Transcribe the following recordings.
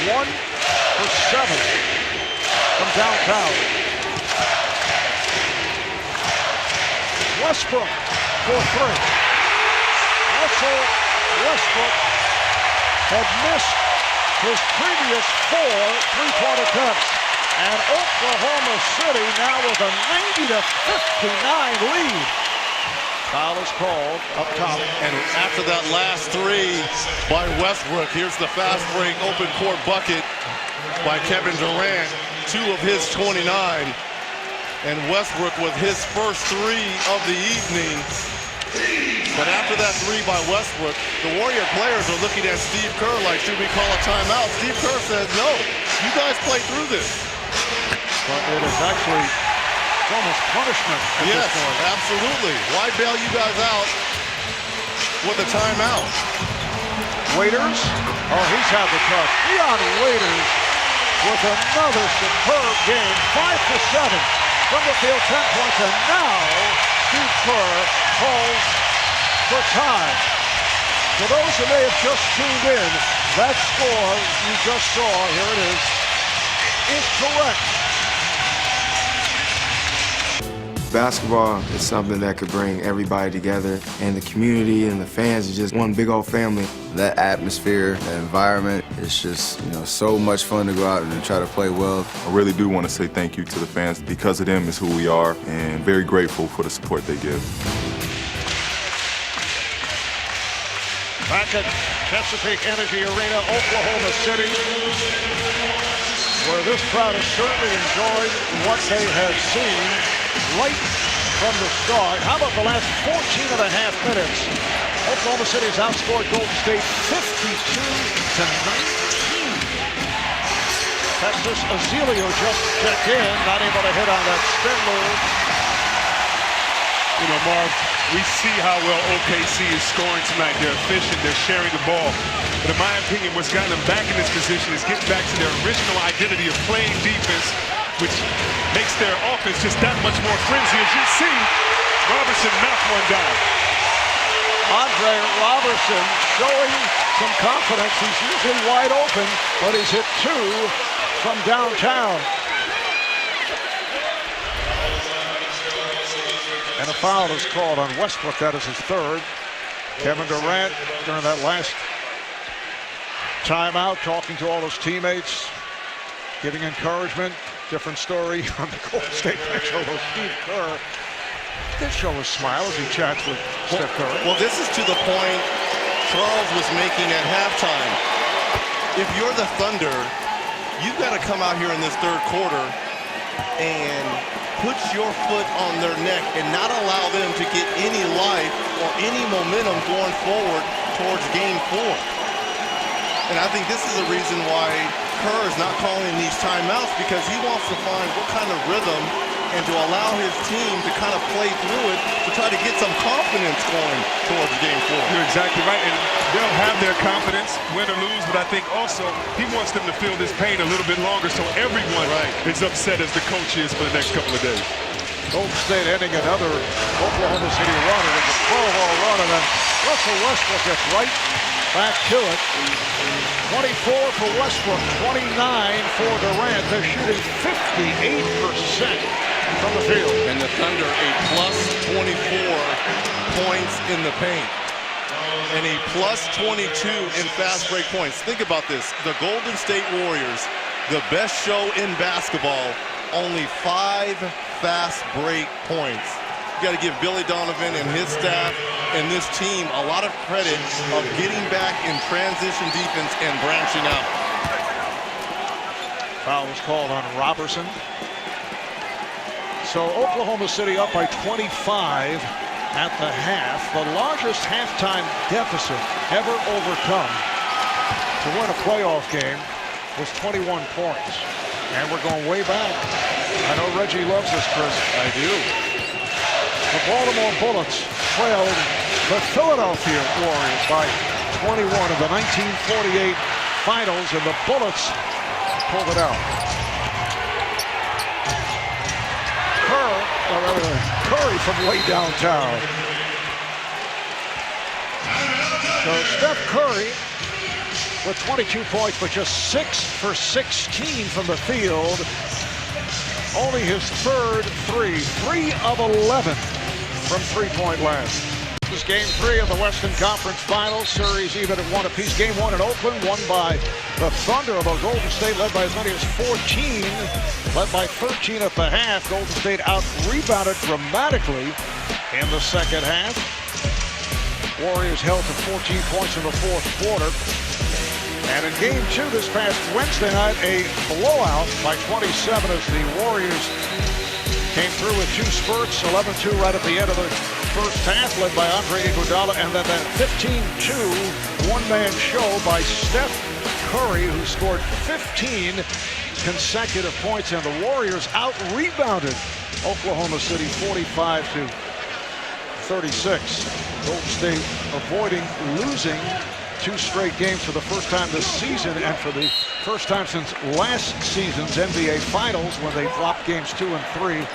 1 for 7 from downtown. Westbrook for 3. Russell Westbrook had missed his previous 4 3-point attempts. And Oklahoma City now with a 90-59 lead. Foul is called up top. And after that last 3 by Westbrook, here's the fast break open court bucket by Kevin Durant, 2 of his 29. And Westbrook with his first 3 of the evening. But after that 3 by Westbrook, the Warrior players are looking at Steve Kerr like, should we call a timeout? Steve Kerr says, no, you guys play through this. But it is actually almost punishment at this point. Absolutely. Why bail you guys out with a timeout? Waiters. Oh, he's had the touch. Dion Waiters with another superb game. 5 for 7 from the field, 10 points. And now Steve Kerr calls for time. For those who may have just tuned in, that score you just saw, here it is correct. Basketball is something that could bring everybody together, and the community and the fans is just one big old family. That atmosphere, that environment, it's just, so much fun to go out and try to play well. I really do want to say thank you to the fans. Because of them is who we are, and very grateful for the support they give. Back at Chesapeake Energy Arena, Oklahoma City, where this crowd has certainly enjoyed what they have seen right from the start. How about the last 14 and a half minutes? Oklahoma City has outscored Golden State 52-19. Texas Azilio just checked in, not able to hit on that spin move. Marv, we see how well OKC is scoring tonight. They're efficient, they're sharing the ball. But in my opinion, what's gotten them back in this position is getting back to their original identity of playing defense, which makes their offense just that much more frenzy. As you see, Robertson knocked one down. Andre Robertson showing some confidence. He's usually wide open, but he's hit 2 from downtown. And a foul is called on Westbrook. That is his 3rd. Kevin Durant, during that last timeout, talking to all his teammates, giving encouragement. Different story on the Golden State bench, although Steve Kerr did show a smile as he chats with Steph Curry. Well, this is to the point Charles was making at halftime. If you're the Thunder, you've got to come out here in this 3rd quarter and put your foot on their neck and not allow them to get any life or any momentum going forward towards game 4. And I think this is the reason why Kerr is not calling these timeouts, because he wants to find what kind of rhythm and to allow his team to kind of play through it to try to get some confidence going towards game 4. You're exactly right, and they'll have their confidence, win or lose, but I think also he wants them to feel this pain a little bit longer so everyone is upset as the coach is for the next couple of days. Golden State ending another Oklahoma City run. It was a 12-ball run, and then Russell Westbrook gets right back to it. 24 for Westbrook, 29 for Durant. They're shooting 58% from the field. And the Thunder a plus 24 points in the paint. And a plus 22 in fast break points. Think about this. The Golden State Warriors, the best show in basketball, only 5 fast break points. You got to give Billy Donovan and his staff and this team a lot of credit of getting back in transition defense and branching out. Foul was called on Robertson. So Oklahoma City up by 25 at the half, the largest halftime deficit ever overcome to win a playoff game was 21 points. And we're going way back. I know Reggie loves this, Chris. I do. The Baltimore Bullets trailed the Philadelphia Warriors by 21 in the 1948 finals, and the Bullets pulled it out. Curry from way downtown. So Steph Curry with 22 points, but just 6 for 16 from the field. Only his third three. 3 of 11 from three-point land. This is Game 3 of the Western Conference Finals. Series even at 1 apiece. Game 1 in Oakland, won by the Thunder, although Golden State led by as many as 14. Led by 13 at the half. Golden State out-rebounded dramatically in the second half. Warriors held to 14 points in the fourth quarter. And in Game 2 this past Wednesday night, a blowout by 27 as the Warriors came through with 2 spurts, 11-2 right at the end of the first half, led by Andre Iguodala, and then that 15-2 one-man show by Steph Curry, who scored 15 consecutive points, and the Warriors out-rebounded Oklahoma City 45-36. Golden State avoiding losing 2 straight games for the first time this season, and for the first time since last season's NBA Finals, when they dropped games 2 and 3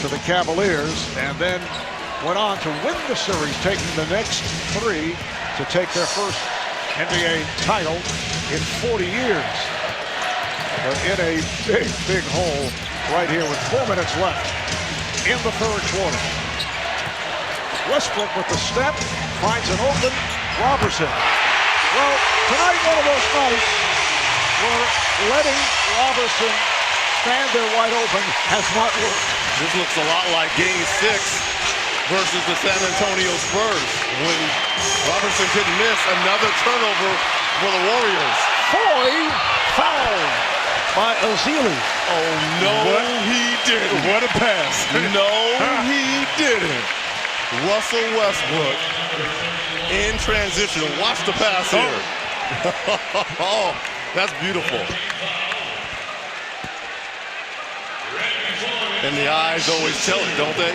to the Cavaliers, and then went on to win the series, taking the next 3 to take their first NBA title in 40 years. They're in a big hole right here with 4 minutes left in the third quarter. Westbrook with the step, finds an open Robertson. Well, tonight one of those nights where letting Robertson stand there wide open has not worked. This looks a lot like Game 6 versus the San Antonio Spurs, when Robertson couldn't miss. Another turnover for the Warriors. Foy fouled by Ezeli. Oh, no, he didn't. What a pass. No, he didn't. Russell Westbrook in transition. Watch the pass here. Oh, that's beautiful. And the eyes always tell it, don't they?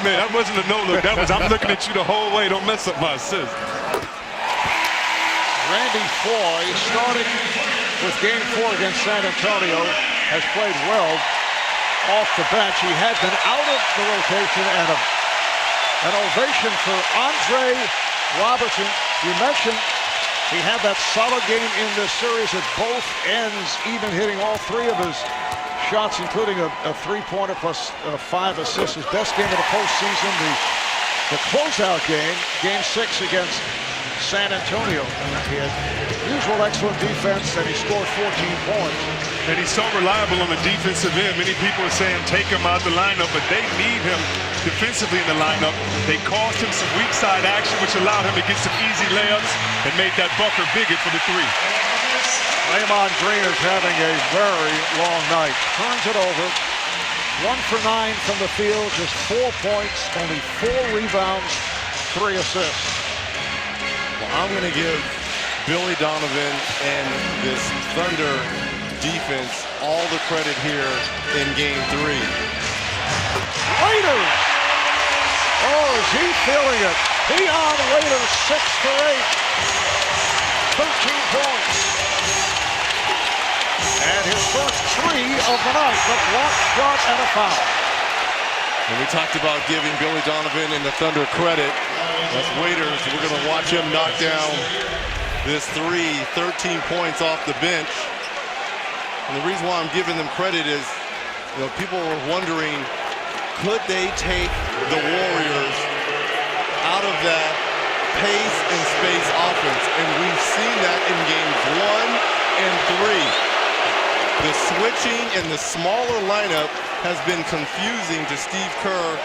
That wasn't a no-look. That was, I'm looking at you the whole way. Don't mess up my assist. Randy Foy, starting with Game 4 against San Antonio, has played well off the bench. He had been out of the rotation, and an ovation for Andre Robertson. You mentioned he had that solid game in this series at both ends, even hitting all 3 of his shots, including a 3-pointer plus 5 assists. His best game of the postseason, the closeout game, Game 6 against San Antonio. He had usual excellent defense, and he scored 14 points. And he's so reliable on the defensive end. Many people are saying take him out of the lineup, but they need him defensively in the lineup. They caused him some weak side action, which allowed him to get some easy layups and made that bucket bigger for the 3. Draymond Green is having a very long night. Turns it over. 1 for 9 from the field, just 4 points, only 4 rebounds, 3 assists. Well, I'm going to give Billy Donovan and this Thunder defense all the credit here in Game 3. Waiters! Oh, is he feeling it? Dion Waiters, 6 for 8. 13 points. And his first 3 of the night, the block shot and a foul. And we talked about giving Billy Donovan and the Thunder credit. That's Waiters. We're going to watch him knock down this 13 points off the bench. And the reason why I'm giving them credit is, people were wondering, could they take the Warriors out of that pace and space offense? And we've seen that in games 1 and 3. The switching and the smaller lineup has been confusing to Steve Kerr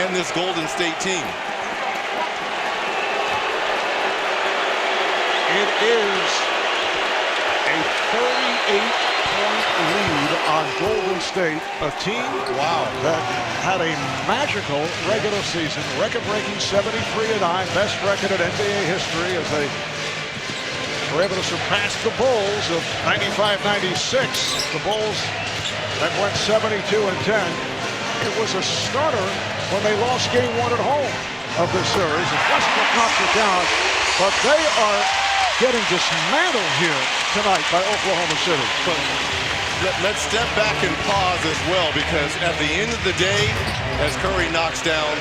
and this Golden State team. It is a 38-point lead on Golden State, a team that had a magical regular season, record-breaking 73-9, best record in NBA history, as they were able to surpass the Bulls of 95-96. The Bulls that went 72-10. It was a starter when they lost Game 1 at home of this series. And Westbrook knocks it down, but they are getting dismantled here tonight by Oklahoma City. But let's step back and pause as well, because at the end of the day, as Curry knocks down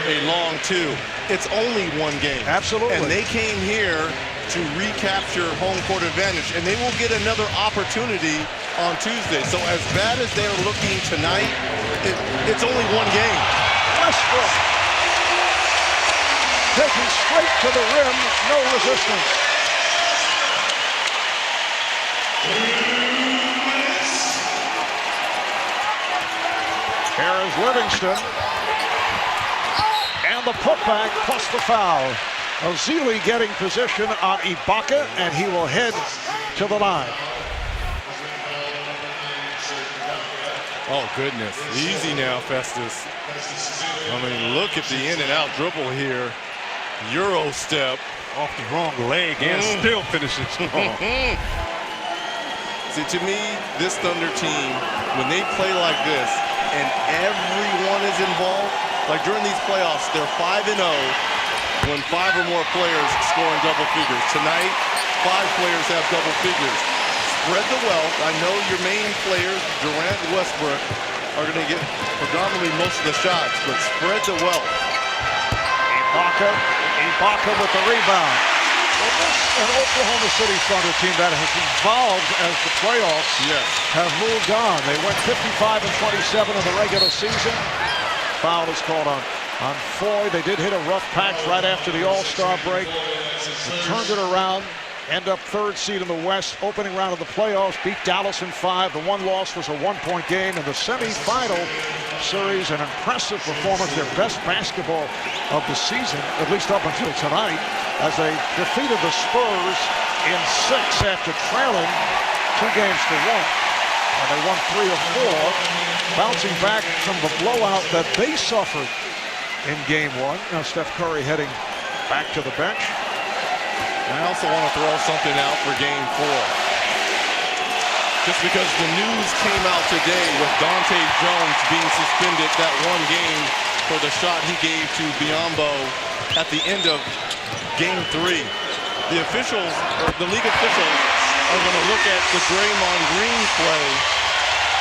a long two. It's only one game. Absolutely. And they came here to recapture home court advantage, and they will get another opportunity on Tuesday. So as bad as they're looking tonight, it's only one game. Westbrook taking straight to the rim, no resistance. Here is Livingston. And the putback plus the foul. Ozili getting position on Ibaka, and he will head to the line. Oh, goodness. Easy now, Festus. I mean, look at the in and out dribble here. Euro step. Off the wrong leg and still finishes strong. See, to me, this Thunder team, when they play like this and everyone is involved, like during these playoffs, they're 5-0 when 5 or more players score in double figures. Tonight, 5 players have double figures. Spread the wealth. I know your main players, Durant and Westbrook, are going to get predominantly most of the shots, but spread the wealth. Ibaka with the rebound. Well, this is an Oklahoma City Thunder team that has evolved as the playoffs have moved on. They went 55 and 27 in the regular season. Foul is called on Foy. They did hit a rough patch right after the All-Star break. They turned it around. End up 3rd seed in the West. Opening round of the playoffs. Beat Dallas in 5. The one loss was a 1-point game. In the semifinal series, an impressive performance. Their best basketball of the season, at least up until tonight, as they defeated the Spurs in 6 after trailing 2 games to 1. And they won 3 of 4, bouncing back from the blowout that they suffered in game 1. Now Steph Curry heading back to the bench. I also want to throw something out for game 4. Just because the news came out today with Dante Jones being suspended that one game for the shot he gave to Biyombo at the end of game 3. The officials, or the league officials, are going to look at the Draymond Green play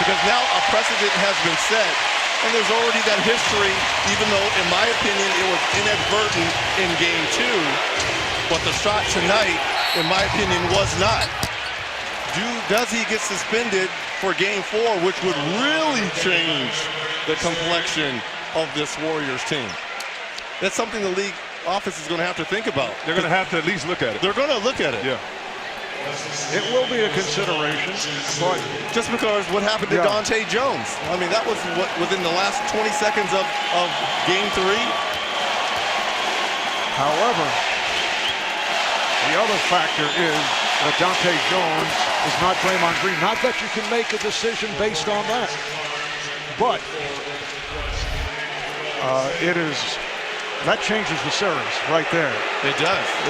because now a precedent has been set. And there's already that history, even though, in my opinion, it was inadvertent in game 2. But the shot tonight, in my opinion, was not. Does he get suspended for game 4, which would really change the complexion of this Warriors team? That's something the league office is going to have to think about. They're going to have to at least look at it. They're going to look at it. Yeah. It will be a consideration, but just because what happened to Dante Jones. I mean, that was within the last 20 seconds of game 3. However, the other factor is that Dante Jones is not Draymond Green. Not that you can make a decision based on that, but that changes the series right there. It does.